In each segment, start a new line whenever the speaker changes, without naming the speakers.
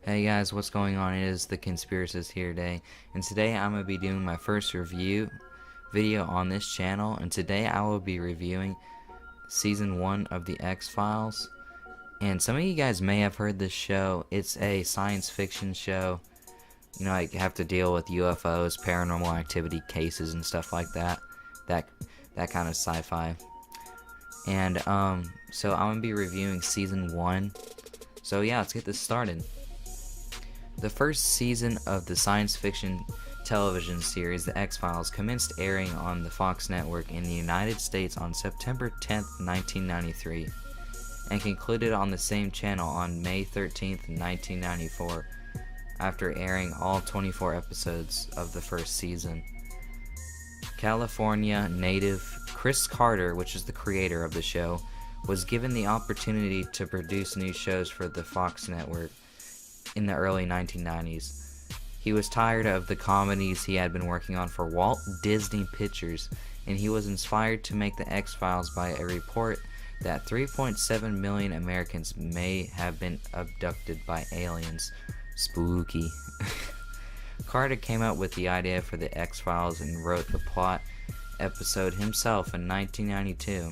Hey guys, what's going on? It is the Conspiracist here today, and today I'm going to be doing my first review video on this channel, and today I will be reviewing Season 1 of the X-Files. And some of you guys may have heard this show. It's a science fiction show. You know, I have to deal with UFOs, paranormal activity cases, and stuff like that. That kind of sci-fi. And, so I'm going to be reviewing Season 1. So yeah, let's get this started. The first season of the science fiction television series The X-Files commenced airing on the Fox network in the United States on September 10, 1993, and concluded on the same channel on May 13, 1994, after airing all 24 episodes of the first season. California native Chris Carter, which is the creator of the show, was given the opportunity to produce new shows for the Fox network in the early 1990s. He was tired of the comedies he had been working on for Walt Disney Pictures, and he was inspired to make The X-Files by a report that 3.7 million Americans may have been abducted by aliens. Spooky. Carter came up with the idea for The X-Files and wrote the plot episode himself in 1992.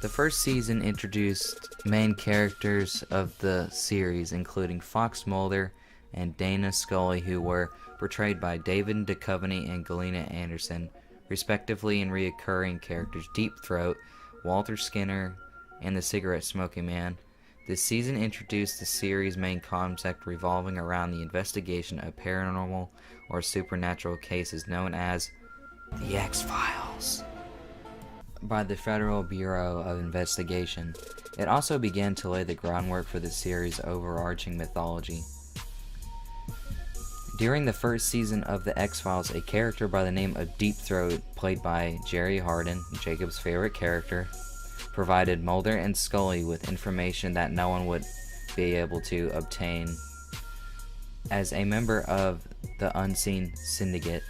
The first season introduced main characters of the series, including Fox Mulder and Dana Scully, who were portrayed by David Duchovny and Galena Anderson, respectively, and reoccurring characters Deep Throat, Walter Skinner, and the Cigarette Smoking Man. This season introduced the series' main concept revolving around the investigation of paranormal or supernatural cases known as the X-Files by the Federal Bureau of Investigation. It also began to lay the groundwork for the series' overarching mythology. During the first season of The X-Files, a character by the name of Deep Throat, played by Jerry Hardin, Jacob's favorite character, provided Mulder and Scully with information that no one would be able to obtain. As a member of the Unseen Syndicate,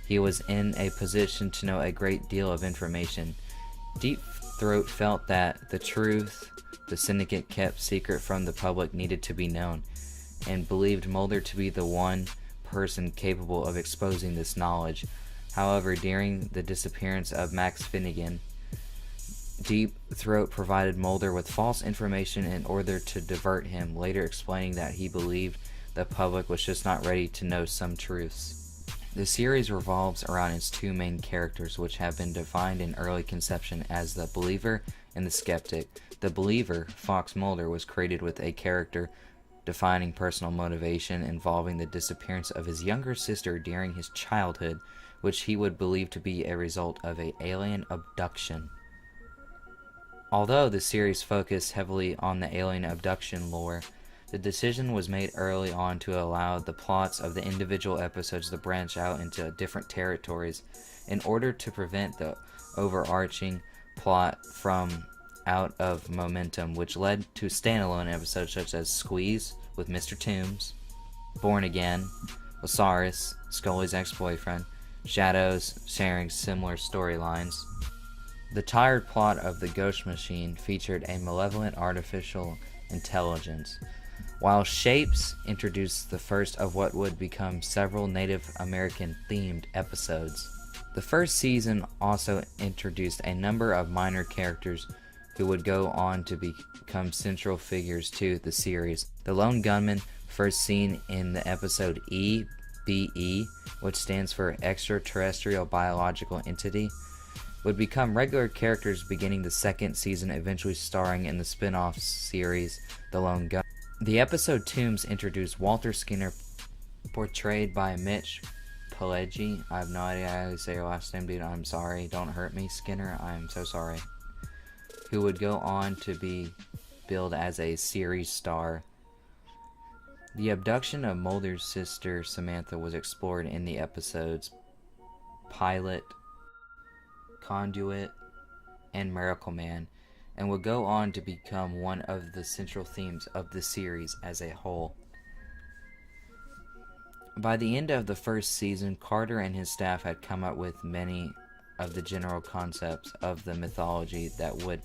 he was in a position to know a great deal of information. Deep Throat felt that the truth the syndicate kept secret from the public needed to be known, and believed Mulder to be the one person capable of exposing this knowledge. However, during the disappearance of Max Finnegan, Deep Throat provided Mulder with false information in order to divert him, later explaining that he believed the public was just not ready to know some truths. The series revolves around its two main characters, which have been defined in early conception as the believer and the skeptic. The believer, Fox Mulder, was created with a character defining personal motivation involving the disappearance of his younger sister during his childhood, which he would believe to be a result of an alien abduction. Although the series focused heavily on the alien abduction lore, the decision was made early on to allow the plots of the individual episodes to branch out into different territories in order to prevent the overarching plot from out of momentum, which led to standalone episodes such as Squeeze with Mr. Toombs, Born Again, Osiris, Scully's ex-boyfriend, Shadows sharing similar storylines. The tired plot of The Ghost Machine featured a malevolent artificial intelligence, while Shapes introduced the first of what would become several Native American themed episodes. The first season also introduced a number of minor characters who would go on to become central figures to the series. The Lone Gunman, first seen in the episode EBE, which stands for Extraterrestrial Biological Entity, would become regular characters beginning the second season, eventually starring in the spin-off series The Lone Gunman. The episode Tombs introduced Walter Skinner, portrayed by Mitch Pileggi. I have no idea how to say your last name, dude. I'm sorry. Don't hurt me, Skinner. I'm so sorry. Who would go on to be billed as a series star. The abduction of Mulder's sister Samantha was explored in the episodes Pilot, Conduit, and Miracle Man, and would go on to become one of the central themes of the series as a whole. By the end of the first season, Carter and his staff had come up with many of the general concepts of the mythology that would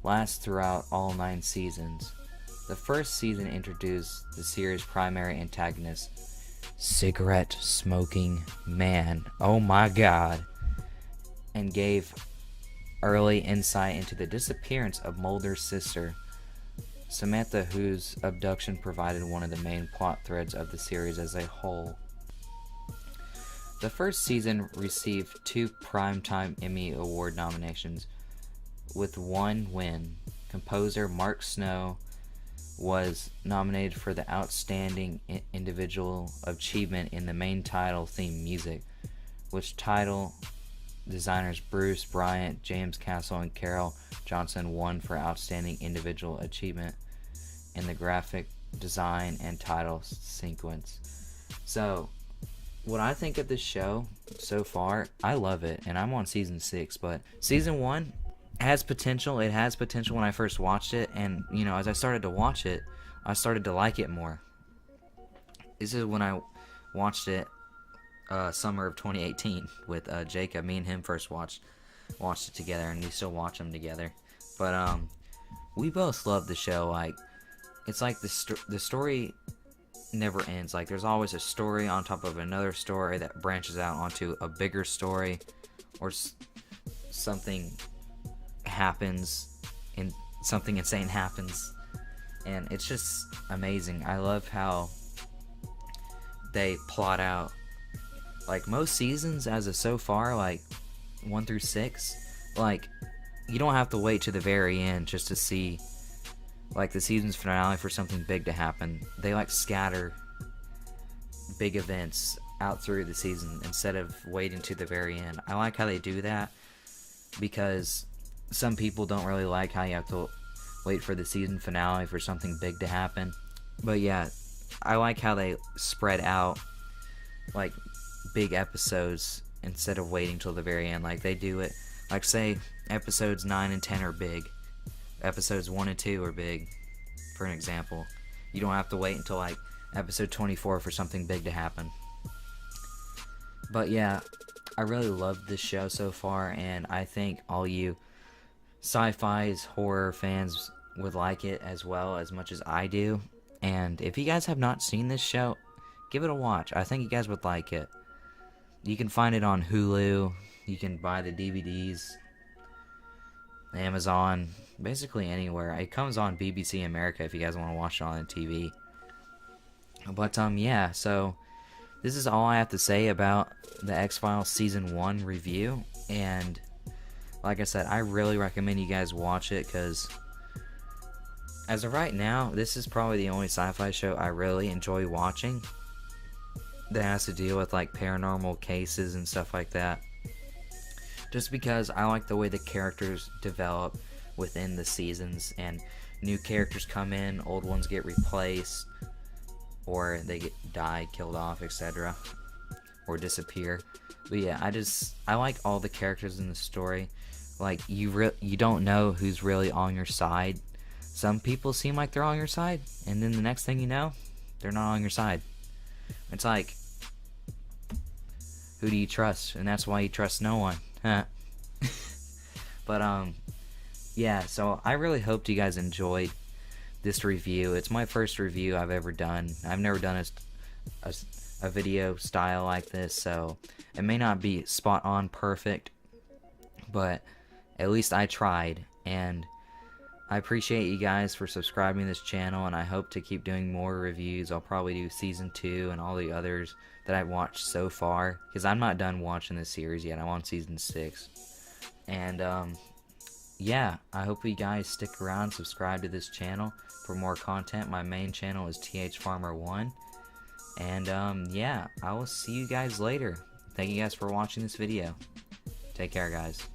last throughout all 9 seasons. The first season introduced the series' primary antagonist, cigarette smoking man, oh my god, and gave early insight into the disappearance of Mulder's sister, Samantha, whose abduction provided one of the main plot threads of the series as a whole. The first season received 2 Primetime Emmy Award nominations, with 1 win. Composer Mark Snow was nominated for the Outstanding Individual Achievement in the main title theme music, which title designers Bruce Bryant, James Castle, and Carol Johnson won for Outstanding Individual Achievement in the graphic design and title sequence. So, what I think of this show so far, I love it, and I'm on season 6, but season 1 has potential. It has potential when I first watched it, and, you know, as I started to watch it, I started to like it more. This is when I watched it summer of 2018 with Jacob. Me and him first watched it together, and we still watch them together. But we both love the show. Like, it's like the story never ends. Like, there's always a story on top of another story that branches out onto a bigger story, or something happens and something insane happens, and it's just amazing. I love how they plot out, like, most seasons as of so far, like 1 through 6, like, you don't have to wait to the very end just to see, like, the season's finale for something big to happen. They, like, scatter big events out through the season instead of waiting to the very end. I like how they do that, because some people don't really like how you have to wait for the season finale for something big to happen. But yeah, I like how they spread out, like, big episodes instead of waiting till the very end. Like, they do it, like, say episodes 9 and 10 are big, episodes 1 and 2 are big, for an example. You don't have to wait until, like, episode 24 for something big to happen. But yeah, I really love this show so far, and I think all you sci-fi horror fans would like it as well, as much as I do. And if you guys have not seen this show, give it a watch. I think you guys would like it. You can find it on Hulu. You can buy the DVDs, Amazon, basically anywhere. It comes on BBC America if you guys want to watch it on TV. But yeah, so this is all I have to say about the X-Files Season 1 review. And like I said, I really recommend you guys watch it, because as of right now, this is probably the only sci-fi show I really enjoy watching that has to deal with, like, paranormal cases and stuff like that. Just because I like the way the characters develop within the seasons, and new characters come in, old ones get replaced, or they die, killed off, etc., or disappear. But yeah, I like all the characters in the story. Like, you don't know who's really on your side. Some people seem like they're on your side, and then the next thing you know, they're not on your side. It's like, who do you trust? And that's why you trust no one. But yeah, so I really hope you guys enjoyed this review. It's my first review I've ever done. I've never done a video style like this, so it may not be spot on perfect, but at least I tried. And I appreciate you guys for subscribing to this channel, and I hope to keep doing more reviews. I'll probably do Season 2 and all the others that I've watched so far, because I'm not done watching this series yet. I'm on Season 6. And yeah, I hope you guys stick around, subscribe to this channel for more content. My main channel is THFarmer1. And yeah, I will see you guys later. Thank you guys for watching this video. Take care, guys.